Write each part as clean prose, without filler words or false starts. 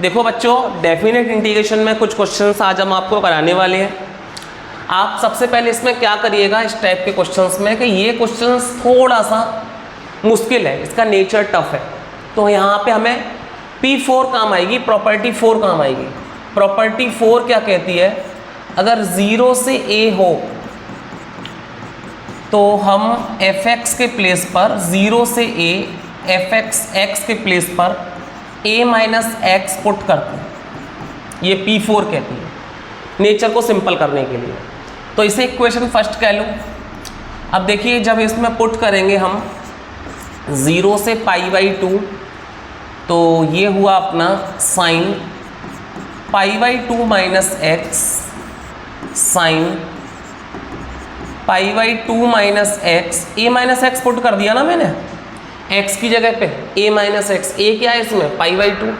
देखो बच्चों, definite integration में कुछ क्वेश्चंस आज हम आपको कराने वाले हैं। आप सबसे पहले इसमें क्या करिएगा इस टाइप के क्वेश्चंस में कि ये क्वेश्चंस थोड़ा सा मुश्किल है, इसका नेचर टफ है, तो यहाँ पे हमें P4 काम आएगी, प्रॉपर्टी 4 काम आएगी। प्रॉपर्टी 4 क्या कहती है, अगर 0 से a हो तो हम fx के प्लेस पर 0 से a fx x के प्लेस पर a माइनस एक्स पुट करते हैं, ये P4 कहती है, नेचर को सिंपल करने के लिए। तो इसे इक्वेशन फर्स्ट कह लो। अब देखिए जब इसमें पुट करेंगे हम 0 से π/2, तो ये हुआ अपना sine π/2 minus x sine π/2 minus x, a minus x put कर दिया ना मैंने x की जगह पे, a माइनस एक्स, a क्या है इसमें π/2,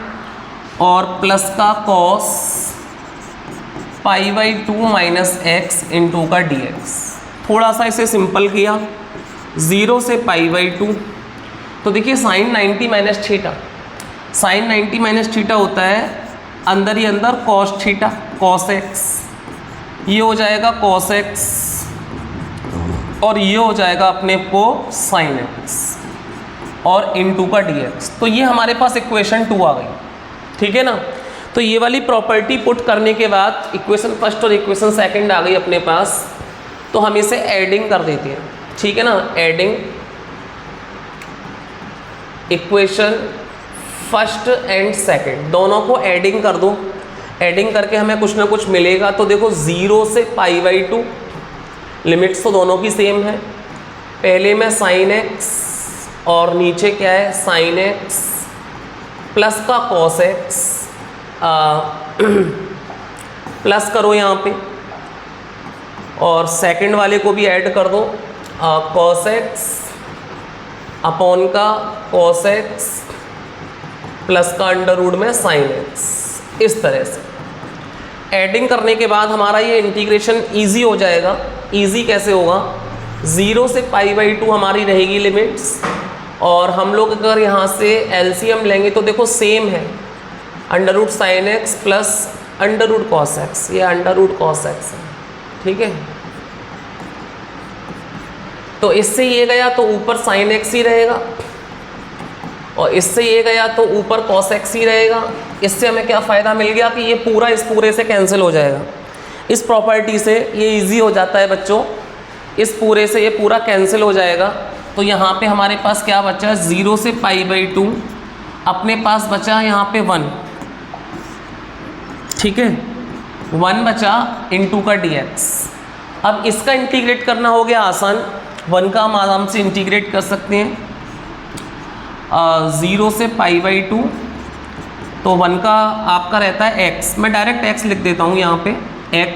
और प्लस का cos π/2 माइनस एक्स इंटू का dx। थोड़ा सा इसे सिंपल किया 0 से π/2, तो देखिए sine 90 minus theta, sine 90 minus theta होता है अंदर ही अंदर cos थीटा cos x, ये हो जाएगा cos x और ये हो जाएगा अपने को sin x और इनटू का dx। तो ये हमारे पास इक्वेशन 2 आ गई, ठीक है ना। तो ये वाली प्रॉपर्टी पुट करने के बाद इक्वेशन फर्स्ट और इक्वेशन सेकंड आ गई अपने पास, तो हम इसे एडिंग कर देते हैं, ठीक है ना। Adding equation first and second दोनों को एडिंग कर दो, एडिंग करके हमें कुछ ना कुछ मिलेगा। तो देखो 0 से π/2, लिमिट्स तो दोनों की सेम है, पहले में sin x और नीचे क्या है sin x प्लस का cos x, प्लस करो यहाँ पे, और सेकंड वाले को भी ऐड कर दो cos x अपॉन का cos x प्लस का अंडर रूट में sin x। इस तरह से एडिंग करने के बाद हमारा ये इंटीग्रेशन इजी हो जाएगा। इजी कैसे होगा, 0 से π/2 हमारी रहेगी लिमिट्स, और हम लोग अगर यहाँ से एलसीएम लेंगे तो देखो सेम है, under root sine x plus under root cos x, ये अंडर रूट कॉस एक्स है, ठीक है। तो इससे ये गया तो ऊपर साइन एक्स ही रहेगा, और इससे ये गया तो ऊपर कॉस एक्स ही रहेगा। इससे हमें क्या फ़ायदा मिल गया कि ये पूरा इस पूरे से कैंसिल हो जाएगा, इस प्रॉपर्टी से ये इजी हो जाता है बच्चों, इस पूरे से ये पूरा कैंसिल हो जाएगा। तो यहाँ पे हमारे पास क्या बचा, 0 से π/2 अपने पास बचा यहाँ पे 1, ठीक है, 1 बचा इनटू का dx। अब इसका इंटीग्रेट करना हो गया आसान, 1 का हम आराम से इंटीग्रेट कर सकते हैं 0 से π/2, तो 1 का आपका रहता है x, मैं डायरेक्ट x लिख देता हूँ यहाँ पे x,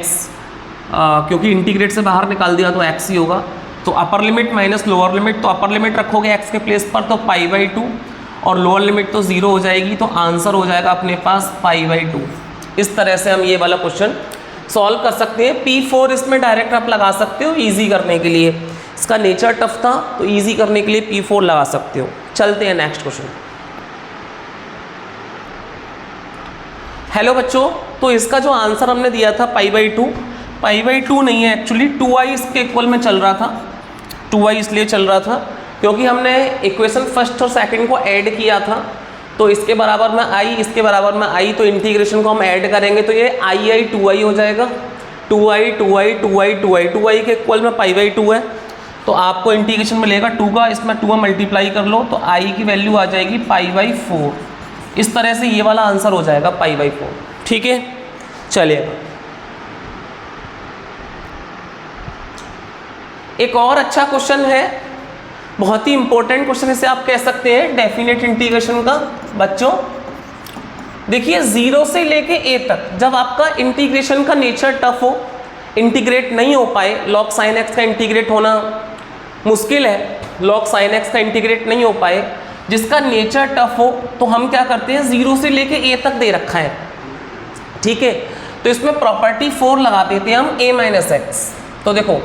क्योंकि इंटीग्रेट से बाहर निकाल दिया तो x ही होगा। तो upper limit minus lower limit, तो अपर लिमिट रखोगे x के प्लेस पर तो π/2 और लोअर लिमिट तो 0 हो जाएगी, तो आंसर हो जाएगा अपने पास π/2। इस तरह से हम ये वाला क्वेश्चन सॉल्व कर सकते हैं। P4 इसमें डायरेक्ट आप लगा सकते हो ईजी करने के लिए, इसका नेचर टफ था तो ईजी करने के लिए P4 लगा सकते हो। चलते हैं नेक्स्ट क्वेश्चन। हेलो बच्चों, तो इसका जो आंसर हमने दिया था π/2 नहीं है एक्चुअली, 2i इसके इक्वल में चल रहा था, 2i इसलिए चल रहा था क्योंकि हमने इक्वेशन फर्स्ट और सेकंड को ऐड किया था, तो इसके बराबर में i, इसके बराबर में i, तो इंटीग्रेशन को हम ऐड करेंगे तो ये i 2i हो जाएगा, 2i के इक्वल में π/2 है, तो आपको इंटीग्रेशन मिलेगा 2 का, इसमें 2 मल्टीप्लाई कर लो तो i की वैल्यू आ जाएगी π/4। इस तरह से ये वाला आंसर हो जाएगा π/4, ठीक है। चलिए एक और अच्छा क्वेश्चन है, बहुत ही इंपॉर्टेंट क्वेश्चन इसे आप कह सकते हैं डेफिनेट इंटीग्रेशन का। बच्चों देखिए 0 से लेके a तक जब आपका इंटीग्रेशन का नेचर टफ हो, इंटीग्रेट नहीं हो पाए, log sin x का इंटीग्रेट होना मुश्किल है, log sin x का इंटीग्रेट नहीं हो पाए, जिसका नेचर टफ हो, तो हम क्या करते हैं 0 से लेके a तक दे रखा है, ठीक है, तो इसमें प्रॉपर्टी 4 लगा देते हैं हम a माइनस एक्स। तो देखो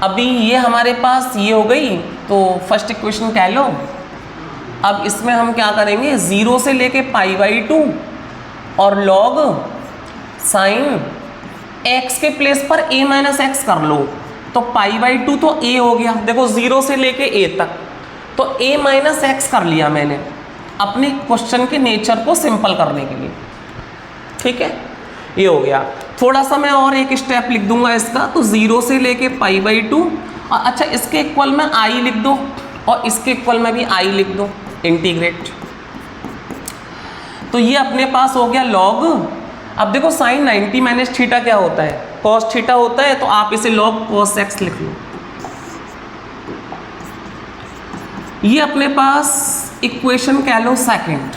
अभी ये हमारे पास ये हो गई, तो फर्स्ट इक्वेशन कह लो। अब इसमें हम क्या करेंगे 0 से लेके π/2 और log साइन x के प्लेस पर a माइनस एक्स कर लो, तो पाई बाई 2 तो a हो गया, देखो 0 से लेके a तक, तो a माइनस एक्स कर लिया मैंने अपने क्वेश्चन के नेचर को सिंपल करने के लिए। ठीक है, ये हो गया। थोड़ा सा मैं और एक स्टेप लिख दूंगा इसका, तो 0 से लेके पाई बाई 2, और अच्छा इसके इक्वल में i लिख दो और इसके इक्वल में भी i लिख दो, इंटीग्रेट। तो ये अपने पास हो गया log। अब देखो साइन 90 माइनस थीटा क्या होता है, कॉस थीटा होता है, तो आप इसे log cos x लिख लो। ये अपने पास इक्वेशन कह लो सेकंड।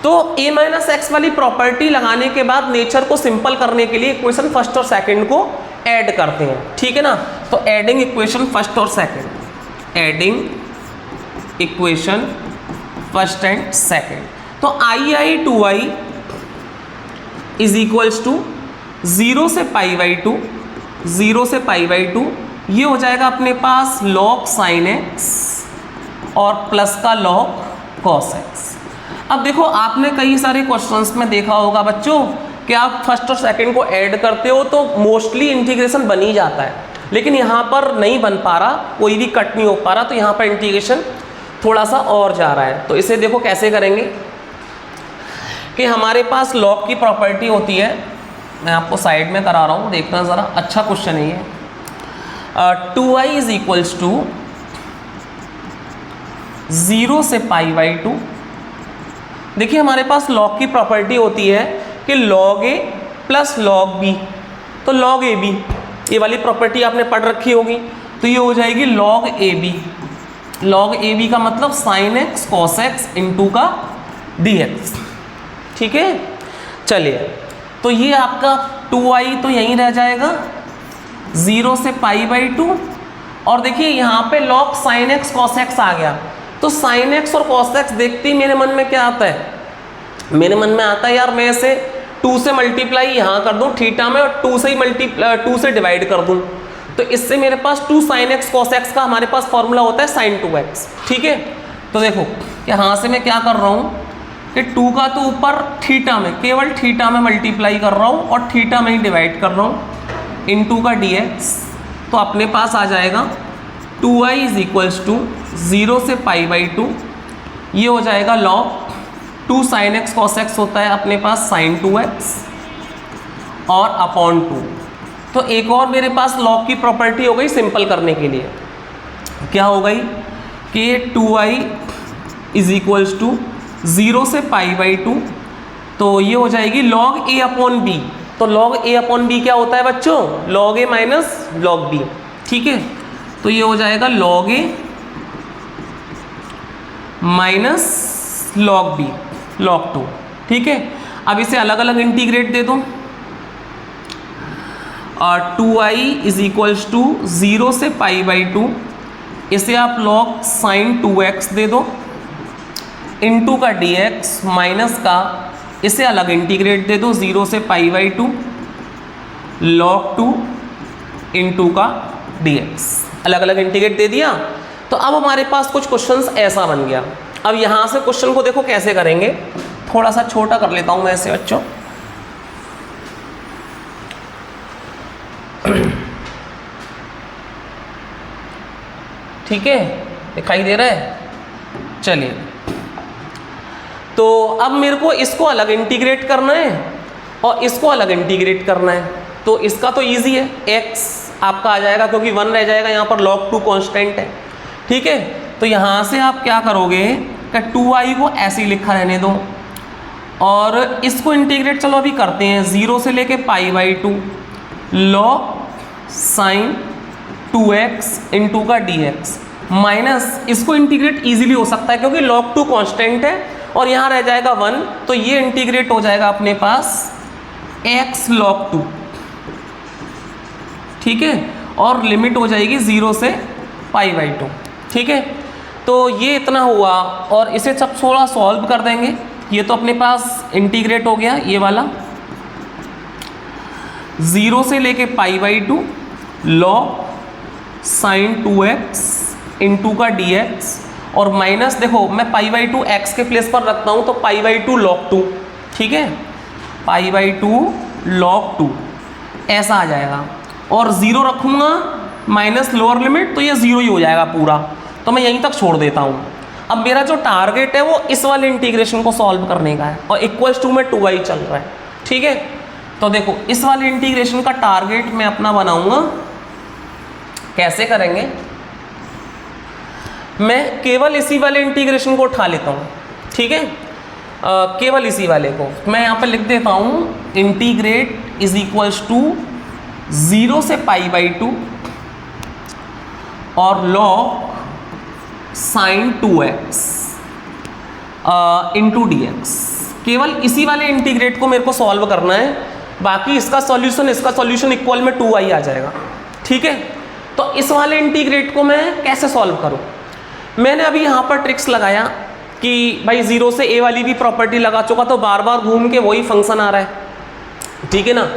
तो a माइनस एक्स वाली प्रॉपर्टी लगाने के बाद नेचर को सिंपल करने के लिए इक्वेशन फर्स्ट और सेकंड को ऐड करते हैं, ठीक है ना। तो एडिंग इक्वेशन फर्स्ट और second, adding equation first and second, तो i 2i is equals to 0 से पाई बाई 2, 0 से पाई बाई 2, ये हो जाएगा अपने पास log साइन x और प्लस का log cos x। अब देखो आपने कई सारे क्वेश्चंस में देखा होगा बच्चों कि आप फर्स्ट और सेकंड को ऐड करते हो तो मोस्टली इंटीग्रेशन बन ही जाता है, लेकिन यहाँ पर नहीं बन पा रहा, कोई भी कट नहीं हो पा रहा, तो यहाँ पर इंटीग्रेशन थोड़ा सा और जा रहा है। तो इसे देखो कैसे करेंगे कि हमारे पास log की प्रॉपर्टी होती है, मैं आपको साइड में करा रहा हूँ, देखना ज़रा, अच्छा क्वेश्चन है ये। 2i इज इक्वल्स टू 0 से पाई बाई 2। देखिए हमारे पास log की प्रॉपर्टी होती है कि log a plus log b, तो log ab, ये वाली प्रॉपर्टी आपने पढ़ रखी होगी, तो ये हो जाएगी log ab। log ab का मतलब sin x cos x into का dx, ठीक है। चलिए, तो ये आपका 2i तो यहीं रह जाएगा 0 से पाई बाई 2, और देखिए यहाँ पे log sin x cos x आ गया, तो sin x और cos x देखते ही मेरे मन में क्या आता है, मेरे मन में आता है यार मैं इसे 2 से मल्टीप्लाई यहाँ कर दूँ थीटा में और 2 से डिवाइड कर दूँ, तो इससे मेरे पास 2 sin x cos x का हमारे पास फॉर्मूला होता है sin 2x, ठीक है। तो देखो यहाँ से मैं क्या कर रहा हूँ कि 2 का तो ऊपर थीटा में, केवल थीटा में मल्टीप्लाई कर रहा हूँ और थीटा में ही डिवाइड कर रहा हूँ, इनटू का dx, तो अपने पास आ जाएगा 2i इज इक्वल्स टू 0 से पाई बाई 2, ये हो जाएगा log 2 sin x cos x होता है अपने पास sin 2x और अपॉन 2। तो एक और मेरे पास log की प्रॉपर्टी हो गई सिंपल करने के लिए, क्या हो गई कि 2i इज इक्वल्स टू 0 से पाई बाई 2, तो ये हो जाएगी log a अपॉन b। तो log a अपॉन b क्या होता है बच्चों, log a minus log b, ठीक है। तो ये हो जाएगा log a minus log b, log 2, ठीक है। अब इसे अलग अलग इंटीग्रेट दे दो, और 2i इज इक्वल्स टू 0 से पाई बाई 2, इसे आप log sin 2x दे दो, इनटू का dx माइनस का इसे अलग इंटीग्रेट दे दो 0 से पाई बाई 2 log 2 इनटू का dx, अलग अलग इंटीग्रेट दे दिया। तो अब हमारे पास कुछ क्वेश्चंस ऐसा बन गया। अब यहाँ से क्वेश्चन को देखो कैसे करेंगे, थोड़ा सा छोटा कर लेता हूँ मैं ऐसे बच्चों, ठीक है, दिखाई दे रहा है। चलिए, तो अब मेरे को इसको अलग इंटीग्रेट करना है और इसको अलग इंटीग्रेट करना है, तो इसका तो इजी है, x आपका आ जाएगा क्योंकि 1 रह जाएगा, यहाँ पर log 2 कांस्टेंट है, ठीक है। तो यहाँ से आप क्या करोगे कि 2i को ऐसे ही लिखा रहने दो, और इसको इंटीग्रेट चलो अभी करते हैं 0 से लेके pi by 2 log sin 2x into का dx, माइनस इसको इंटीग्रेट इजीली हो सकता है क्योंकि log 2 कांस्टेंट है और यहाँ रह जाएगा 1, तो ये इंटीग्रेट हो जाएगा अपने पास x log 2, ठीक है, और लिमिट हो जाएगी 0 से पाई बाई 2, ठीक है। तो ये इतना हुआ, और इसे सब थोड़ा सॉल्व कर देंगे। ये तो अपने पास इंटीग्रेट हो गया ये वाला 0 से लेके pi by 2 log sin 2x into का dx, और माइनस देखो मैं पाई बाई 2 x के प्लेस पर रखता हूँ तो पाई बाई 2 log 2, ठीक है। π/2 log 2 ऐसा आ जाएगा। और 0 रखूँगा माइनस लोअर लिमिट, तो ये 0 ही हो जाएगा पूरा। तो मैं यहीं तक छोड़ देता हूँ। अब मेरा जो टारगेट है वो इस वाले इंटीग्रेशन को सॉल्व करने का है, और इक्वल्स टू में 2i चल रहा है, ठीक है। तो देखो इस वाले इंटीग्रेशन का टारगेट मैं अपना बनाऊंगा, कैसे करेंगे, मैं केवल इसी वाले इंटीग्रेशन को उठा लेता हूँ, ठीक है। केवल इसी वाले को मैं यहाँ पर लिख देता हूँ, इंटीग्रेट इज इक्वल्स टू 0 से π/2 और log sin 2x into dx। केवल इसी वाले इंटीग्रेट को मेरे को सॉल्व करना है, बाकी इसका सॉल्यूशन इक्वल में 2i आ जाएगा, ठीक है। तो इस वाले इंटीग्रेट को मैं कैसे सॉल्व करूं, मैंने अभी यहाँ पर ट्रिक्स लगाया कि भाई 0 से a वाली भी प्रॉपर्टी लगा चुका, तो बार बार घूम के वही फंक्शन आ रहा है, ठीक है ना।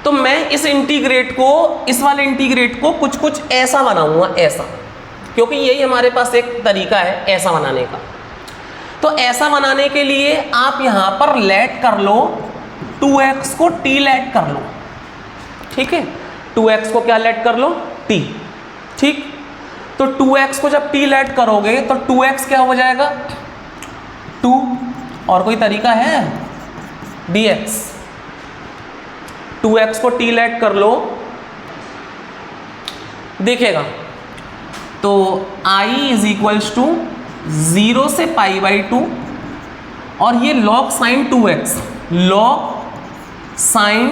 तो मैं इस इंटीग्रेट को, इस वाले इंटीग्रेट को कुछ कुछ ऐसा बनाऊंगा, ऐसा, क्योंकि यही हमारे पास एक तरीका है ऐसा बनाने का। तो ऐसा बनाने के लिए आप यहाँ पर लेट कर लो 2x को t लेट कर लो, ठीक है। 2x को क्या लेट कर लो, t, ठीक। तो 2x को जब t लेट करोगे तो 2x क्या हो जाएगा, 2, और कोई तरीका है, dx। 2x को t लेट कर लो, देखेगा तो i इज इक्वल्स टू 0 से π/2 और ये log sin 2x, log sin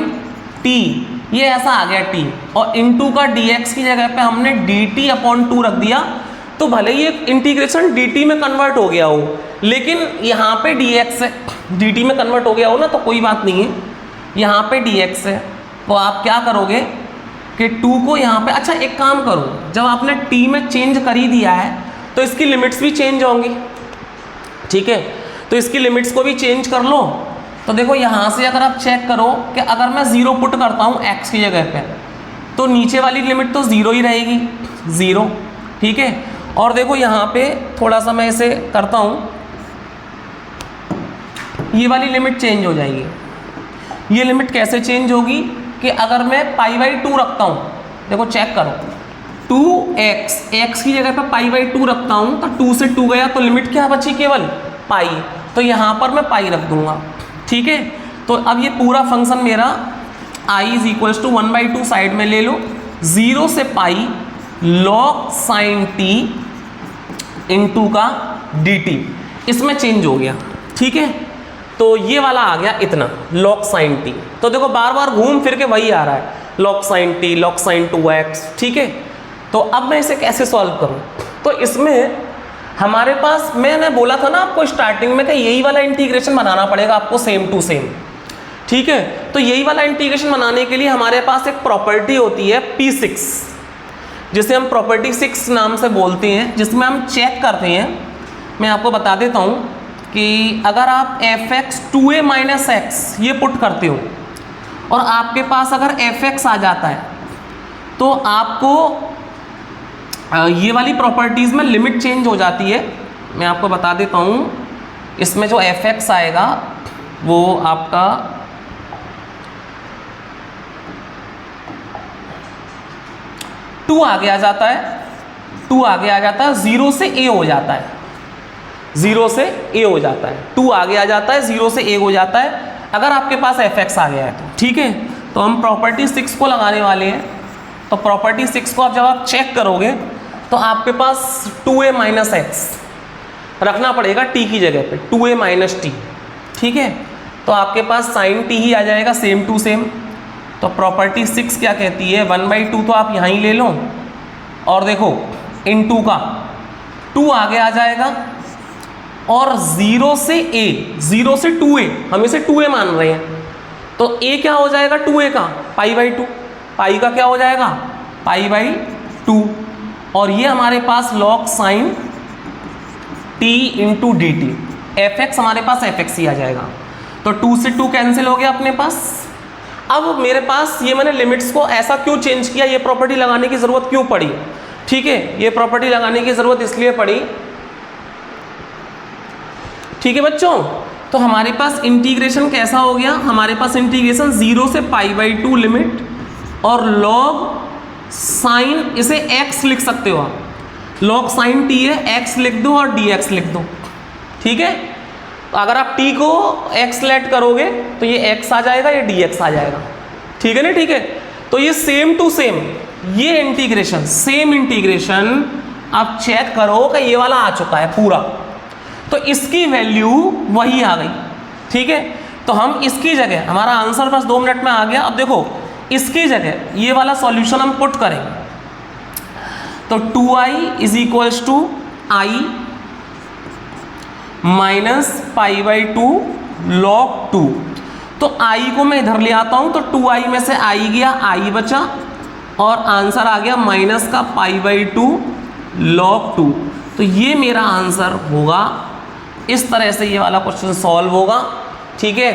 t, ये ऐसा आ गया t, और इनटू का dx की जगह पे हमने dt/2 रख दिया। तो भले ही एक इंटीग्रेशन dt में कन्वर्ट हो गया हो, लेकिन यहाँ पे dx है, dt में कन्वर्ट हो गया हो ना, तो कोई बात नहीं है, यहाँ पे dx है। तो आप क्या करोगे कि 2 को यहाँ पे, अच्छा एक काम करो, जब आपने t में चेंज कर ही दिया है तो इसकी लिमिट्स भी चेंज होंगी, ठीक है। तो इसकी लिमिट्स को भी चेंज कर लो। तो देखो यहाँ से अगर आप चेक करो कि अगर मैं 0 पुट करता हूँ x की जगह पे, तो नीचे वाली लिमिट तो 0 ही रहेगी, 0, ठीक है। और देखो यहाँ पे थोड़ा सा मैं इसे करता हूँ, ये वाली लिमिट चेंज हो जाएगी। ये लिमिट कैसे चेंज होगी कि अगर मैं π/2 रखता हूँ, देखो चेक करो, 2x, x की जगह पर π/2 रखता हूँ, तो 2 से 2 गया तो लिमिट क्या बची, केवल पाई। तो यहाँ पर मैं पाई रख दूंगा, ठीक है। तो अब ये पूरा फंक्शन मेरा i is equals to 1/2 side में ले लो, 0 से pi log sin t into का dt, इसमें चेंज हो गया, ठीक है। तो ये वाला आ गया इतना, log sin t। तो देखो बार बार घूम फिर के वही आ रहा है, log sin t, log sin 2x, ठीक है। तो अब मैं इसे कैसे सॉल्व करूं, तो इसमें हमारे पास, मैंने बोला था ना आपको स्टार्टिंग में कि यही वाला इंटीग्रेशन बनाना पड़ेगा आपको सेम टू सेम, ठीक है। तो यही वाला इंटीग्रेशन बनाने के लिए हमारे पास एक प्रॉपर्टी होती है P6, जिसे हम प्रॉपर्टी 6 नाम से बोलते हैं, जिसमें हम चेक करते हैं। मैं आपको बता देता हूं कि अगर आप fx 2a माइनस x ये पुट करते हो और आपके पास अगर fx आ जाता है, तो आपको ये वाली प्रॉपर्टीज़ में लिमिट चेंज हो जाती है। मैं आपको बता देता हूँ, इसमें जो fx आएगा वो आपका टू आगे आ जाता है, 2 आगे आ जाता है, 0 से a हो जाता है, 0 से a हो जाता है, 2 आगे आ जाता है, 0 से a हो जाता है, अगर आपके पास fx आ गया है तो, ठीक है। तो हम प्रॉपर्टी 6 को लगाने वाले हैं। तो प्रॉपर्टी 6 को अब जब आप चेक करोगे तो आपके पास 2a माइनस एक्स रखना पड़ेगा t की जगह पे, 2a माइनस टी, ठीक है। तो आपके पास साइन t ही आ जाएगा, सेम टू सेम। तो प्रॉपर्टी 6 क्या कहती है, 1/2 तो आप यहाँ ही ले लो, और देखो इन 2 का 2 आगे आ जाएगा, और 0 से a, 0 से 2a, हम इसे 2a मान रहे हैं, तो a क्या हो जाएगा 2a का, π/2, पाई का क्या हो जाएगा, π/2, और ये हमारे पास log sin t into D T, fx हमारे पास fx ही आ जाएगा। तो 2 से 2 कैंसिल हो गया अपने पास। अब मेरे पास ये मैंने लिमिट्स को ऐसा क्यों चेंज किया, ये प्रॉपर्टी लगाने की ज़रूरत क्यों पड़ी, ठीक है। ये प्रॉपर्टी लगाने की ज़रूरत इसलिए पड़ी, ठीक है बच्चों। तो हमारे पास इंटीग्रेशन कैसा हो गया, हमारे पास इंटीग्रेशन 0 से π/2 लिमिट और लॉग साइन, इसे x लिख सकते हो आप, लॉग साइन t है, x लिख दो और dx लिख दो, ठीक है। तो अगर आप t को x लेट करोगे तो ये x आ जाएगा, ये dx आ जाएगा, ठीक है ना, ठीक है। तो ये सेम टू सेम, ये इंटीग्रेशन सेम इंटीग्रेशन आप चेक करो कि ये वाला आ चुका है पूरा, तो इसकी वैल्यू वही आ गई, ठीक है। तो हम इसकी जगह, हमारा आंसर बस 2 मिनट में आ गया। अब देखो इसकी जगह ये वाला सॉल्यूशन हम पुट करेंगे, तो 2i is equals to i minus π/2 log 2। तो i को मैं इधर ले आता हूं, तो 2i में से i गया, i बचा और आंसर आ गया माइनस का π/2 log 2। तो ये मेरा आंसर होगा। इस तरह से ये वाला क्वेश्चन सॉल्व होगा, ठीक है।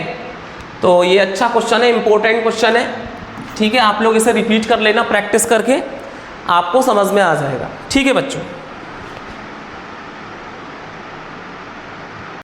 तो ये अच्छा क्वेश्चन है, इंपॉर्टेंट क्वेश्चन है, ठीक है। आप लोग इसे रिपीट कर लेना प्रैक्टिस करके, आपको समझ में आ जाएगा, ठीक है बच्चों।